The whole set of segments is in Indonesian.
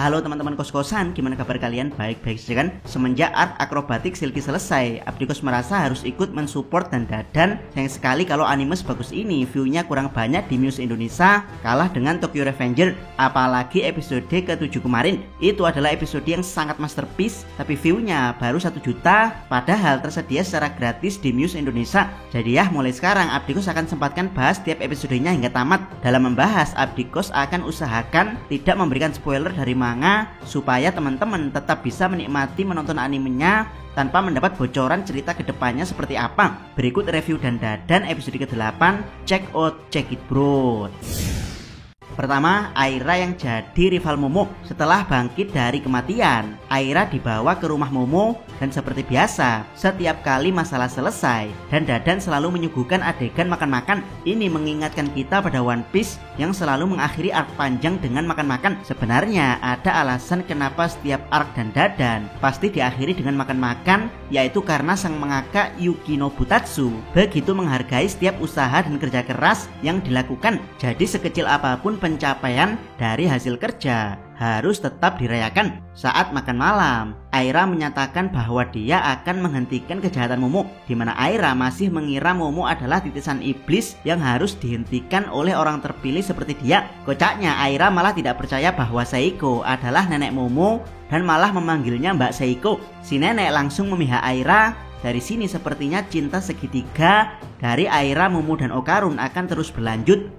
Halo teman-teman kos-kosan, gimana kabar kalian? Baik-baik saja kan? Semenjak arc akrobatik Silky selesai, Abdikos merasa harus ikut mensupport dan Dadan. Sayang sekali kalau anime sebagus ini view-nya kurang banyak di Muse Indonesia, kalah dengan Tokyo Revenger. Apalagi episode ke-7 kemarin, itu adalah episode yang sangat masterpiece, tapi view-nya baru 1 juta, padahal tersedia secara gratis di Muse Indonesia. Jadi ya, mulai sekarang Abdikos akan sempatkan bahas tiap episodenya hingga tamat. Dalam membahas, Abdikos akan usahakan tidak memberikan spoiler dari manga supaya teman-teman tetap bisa menikmati menonton animenya tanpa mendapat bocoran cerita kedepannya seperti apa. Berikut review dan Dadan episode ke-8. Check it bro. Pertama, Aira yang jadi rival Momo. Setelah bangkit dari kematian, Aira dibawa ke rumah Momo dan seperti biasa, setiap kali masalah selesai dan Dadan selalu menyuguhkan adegan makan-makan. Ini mengingatkan kita pada One Piece yang selalu mengakhiri arc panjang dengan makan-makan. Sebenarnya ada alasan kenapa setiap arc dan Dadan pasti diakhiri dengan makan-makan, yaitu karena sang mangaka Yuki Nobutatsu begitu menghargai setiap usaha dan kerja keras yang dilakukan. Jadi sekecil apapun pencapaian dari hasil kerja harus tetap dirayakan. Saat makan malam, Aira menyatakan bahwa dia akan menghentikan kejahatan Momo, di mana Aira masih mengira Momo adalah titisan iblis yang harus dihentikan oleh orang terpilih seperti dia. Kocaknya, Aira malah tidak percaya bahwa Seiko adalah nenek Momo dan malah memanggilnya Mbak Seiko. Si nenek langsung memihak Aira. Dari sini sepertinya cinta segitiga dari Aira, Momo, dan Okarun akan terus berlanjut.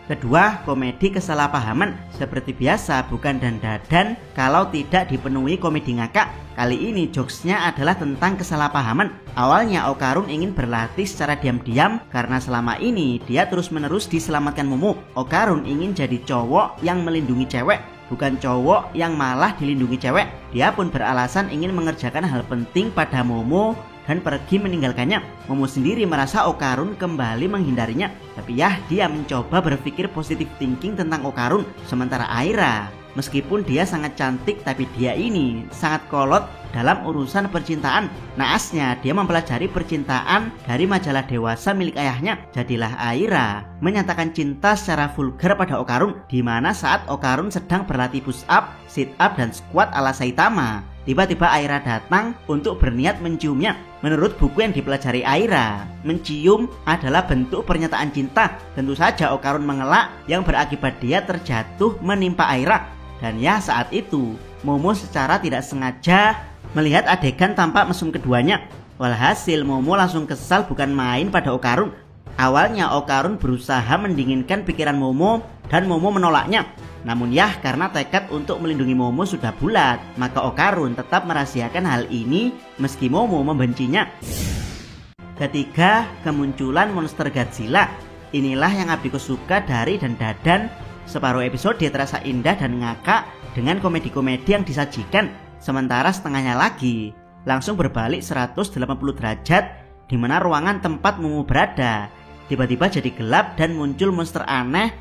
Kedua, komedi kesalahpahaman. Seperti biasa, bukan dan Dadan kalau tidak dipenuhi komedi ngakak. Kali ini jokesnya adalah tentang kesalahpahaman. Awalnya Okarun ingin berlatih secara diam-diam karena selama ini dia terus-menerus diselamatkan Momo. Okarun ingin jadi cowok yang melindungi cewek, bukan cowok yang malah dilindungi cewek. Dia pun beralasan ingin mengerjakan hal penting pada Momo dan pergi meninggalkannya. Momo sendiri merasa Okarun kembali menghindarinya, tapi ya dia mencoba berpikir positive thinking tentang Okarun. Sementara Aira, meskipun dia sangat cantik, tapi dia ini sangat kolot dalam urusan percintaan. Naasnya dia mempelajari percintaan dari majalah dewasa milik ayahnya. Jadilah Aira menyatakan cinta secara vulgar pada Okarun, di mana saat Okarun sedang berlatih push up, sit up, dan squat ala Saitama, tiba-tiba Aira datang untuk berniat menciumnya. Menurut buku yang dipelajari Aira, mencium adalah bentuk pernyataan cinta. Tentu saja Okarun mengelak yang berakibat dia terjatuh menimpa Aira. Dan ya, saat itu Momo secara tidak sengaja melihat adegan tampak mesum keduanya. Walhasil Momo langsung kesal bukan main pada Okarun. Awalnya Okarun berusaha mendinginkan pikiran Momo dan Momo menolaknya. Namun ya, karena tekad untuk melindungi Momo sudah bulat, maka Okarun tetap merahasiakan hal ini meski Momo membencinya. Ketiga, kemunculan monster Godzilla. Inilah yang Abdikos suka dari dan Dadan. Separuh episode terasa indah dan ngakak dengan komedi-komedi yang disajikan. Sementara setengahnya lagi langsung berbalik 180 derajat, di mana ruangan tempat Momo berada tiba-tiba jadi gelap dan muncul monster aneh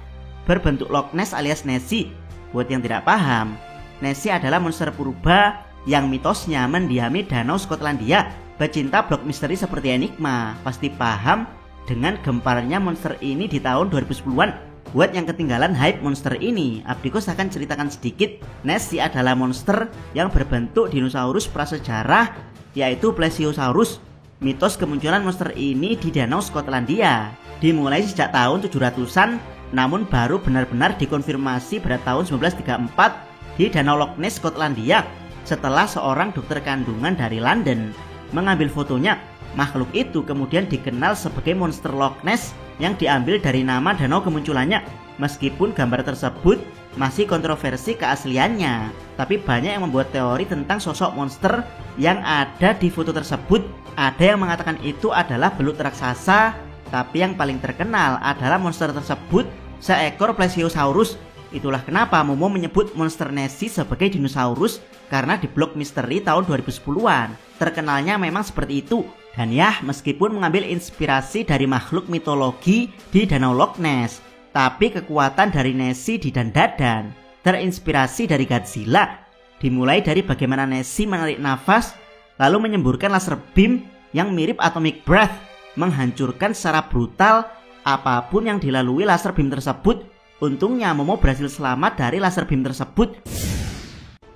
berbentuk Loch Ness alias Nessie. Buat yang tidak paham, Nessie adalah monster purba yang mitosnya mendiami danau Skotlandia. Pecinta blok misteri seperti Enigma pasti paham dengan gemparnya monster ini di tahun 2010-an. Buat yang ketinggalan hype monster ini, Abdikos akan ceritakan sedikit. Nessie adalah monster yang berbentuk dinosaurus prasejarah, yaitu Plesiosaurus. Mitos kemunculan monster ini di danau Skotlandia dimulai sejak tahun 700-an, namun baru benar-benar dikonfirmasi pada tahun 1934 di danau Loch Ness, Skotlandia, setelah seorang dokter kandungan dari London mengambil fotonya. Makhluk itu kemudian dikenal sebagai monster Loch Ness yang diambil dari nama danau kemunculannya. Meskipun gambar tersebut masih kontroversi keasliannya, tapi banyak yang membuat teori tentang sosok monster yang ada di foto tersebut. Ada yang mengatakan itu adalah belut raksasa, tapi yang paling terkenal adalah monster tersebut seekor Plesiosaurus. Itulah kenapa Momo menyebut monster Nessie sebagai dinosaurus, karena di blog misteri tahun 2010-an terkenalnya memang seperti itu. Dan ya, meskipun mengambil inspirasi dari makhluk mitologi di danau Loch Ness, tapi kekuatan dari Nessie di dan Dadan terinspirasi dari Godzilla. Dimulai dari bagaimana Nessie menarik nafas lalu menyemburkan laser beam yang mirip atomic breath, menghancurkan secara brutal apapun yang dilalui laser beam tersebut. Untungnya Momo berhasil selamat dari laser beam tersebut.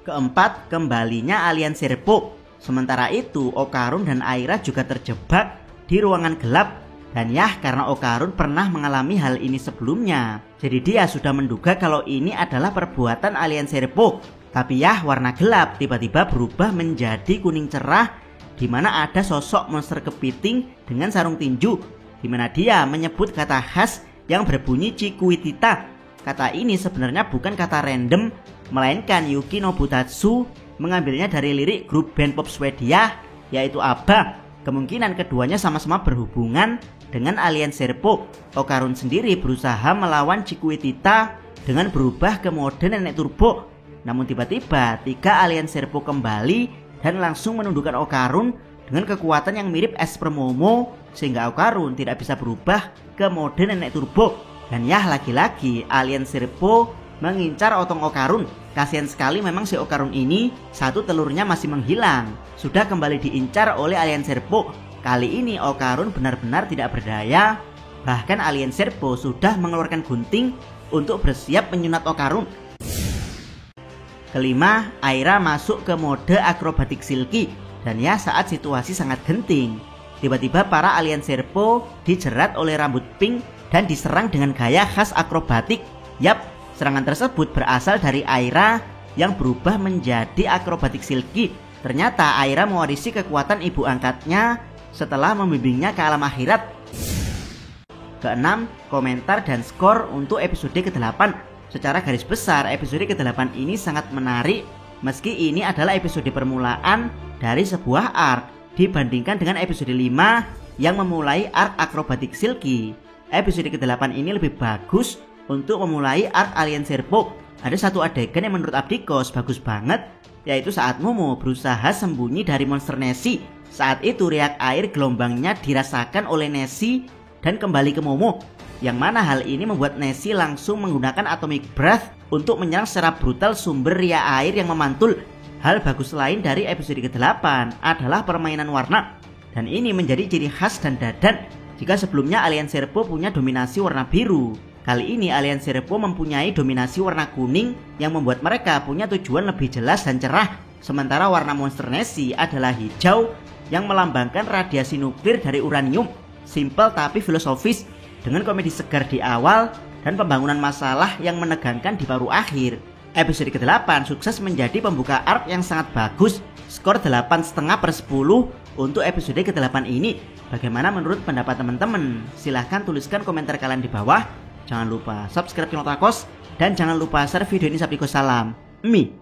Keempat, kembalinya alien Serpo. Sementara itu Okarun dan Aira juga terjebak di ruangan gelap. Dan ya, karena Okarun pernah mengalami hal ini sebelumnya, jadi dia sudah menduga kalau ini adalah perbuatan alien Serpo. Tapi ya, warna gelap tiba-tiba berubah menjadi kuning cerah, di mana ada sosok monster kepiting dengan sarung tinju, di mana dia menyebut kata khas yang berbunyi Cikuitita. Kata ini sebenarnya bukan kata random, melainkan Yuki Nobutatsu mengambilnya dari lirik grup band pop Swedia, yaitu ABBA. Kemungkinan keduanya sama-sama berhubungan dengan alien Serpo. Okarun sendiri berusaha melawan Cikuitita dengan berubah ke mode nenek turbo. Namun tiba-tiba 3 alien Serpo kembali dan langsung menundukkan Okarun dengan kekuatan yang mirip Esper Momo, sehingga Okarun tidak bisa berubah ke mode nenek turbo. Dan ya, lagi-lagi alien Serpo mengincar otong Okarun. Kasian sekali memang si Okarun ini, satu telurnya masih menghilang. Sudah kembali diincar oleh alien Serpo. Kali ini Okarun benar-benar tidak berdaya. Bahkan alien Serpo sudah mengeluarkan gunting untuk bersiap menyunat Okarun. Kelima, Aira masuk ke mode akrobatik silky. Dan ya, saat situasi sangat genting, tiba-tiba para alien Serpo dijerat oleh rambut pink dan diserang dengan gaya khas akrobatik. Yap, serangan tersebut berasal dari Aira yang berubah menjadi akrobatik silky. Ternyata Aira mewarisi kekuatan ibu angkatnya setelah membimbingnya ke alam akhirat. Keenam, komentar dan skor untuk episode ke-8. Secara garis besar, episode ke-8 ini sangat menarik, meski ini adalah episode permulaan dari sebuah arc dibandingkan dengan episode 5 yang memulai arc akrobatik silky. Episode ke-8 ini lebih bagus untuk memulai arc alien Serpo. Ada satu adegan yang menurut Abdikos bagus banget, yaitu saat Momo berusaha sembunyi dari monster Nessie. Saat itu reak air gelombangnya dirasakan oleh Nessie dan kembali ke Momo, yang mana hal ini membuat Nessie langsung menggunakan atomic breath untuk menyerang secara brutal sumber riak air yang memantul. Hal bagus lain dari episode ke-8 adalah permainan warna, dan ini menjadi ciri khas dan dadan. Jika sebelumnya alien Serpo punya dominasi warna biru, kali ini alien Serpo mempunyai dominasi warna kuning yang membuat mereka punya tujuan lebih jelas dan cerah. Sementara warna monster Nessie adalah hijau yang melambangkan radiasi nuklir dari uranium. Simple tapi filosofis, dengan komedi segar di awal dan pembangunan masalah yang menegangkan di paruh akhir. Episode ke-8 sukses menjadi pembuka arc yang sangat bagus. Skor 8,5/10 untuk episode ke-8 ini. Bagaimana menurut pendapat teman-teman? Silahkan tuliskan komentar kalian di bawah. Jangan lupa subscribe channel Takos dan jangan lupa share video ini. Salam Mi.